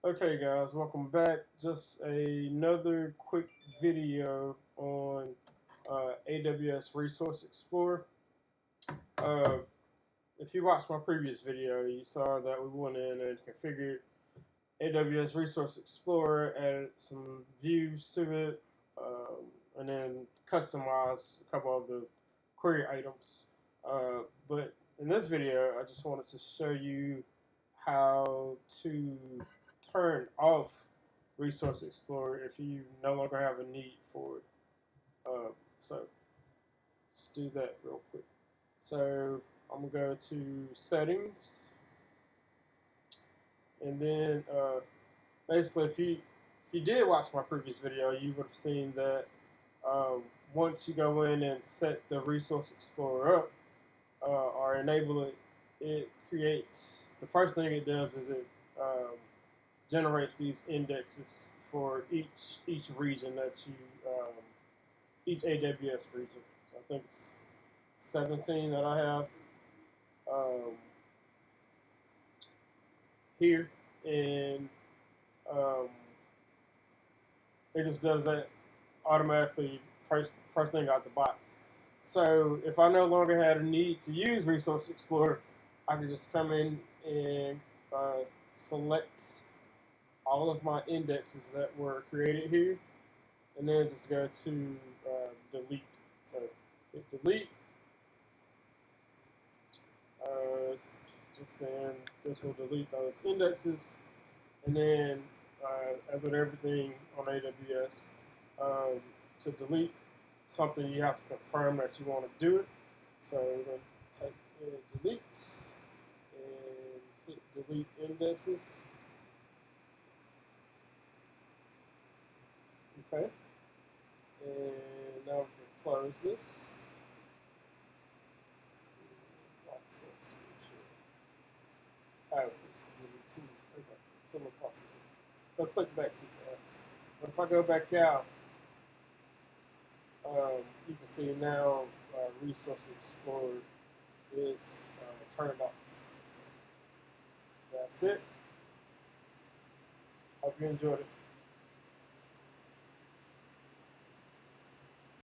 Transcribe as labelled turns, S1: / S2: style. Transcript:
S1: Okay guys, welcome back. Just another quick video on AWS Resource Explorer. Uh, if you watched my previous video, you saw that we went in and configured AWS Resource Explorer, added some views to it, and then customized a couple of the query items. But in this video, I just wanted to show you how to turn off Resource Explorer if you no longer have a need for it. So let's do that real quick. So I'm gonna go to settings, and then basically if you did watch my previous video, you would have seen that once you go in and set the Resource Explorer up or enable it, it creates, the first thing it does is it generates these indexes for each region that you each AWS region. So I think it's 17 that I have here, and it just does that automatically first thing out the box. So if I no longer had a need to use Resource Explorer, I could just come in and select all of my indexes that were created here, and then just go to delete. So hit delete. Just saying this will delete those indexes, and then as with everything on AWS, to delete something you have to confirm that you want to do it. So we're going to type in delete and hit delete indexes. Okay, and now we can close this. Oh, it's deleting. Okay, someone pauses it. So click back too fast. But if I go back out, you can see now Resource Explorer is turned off. So that's it. Hope you enjoyed it.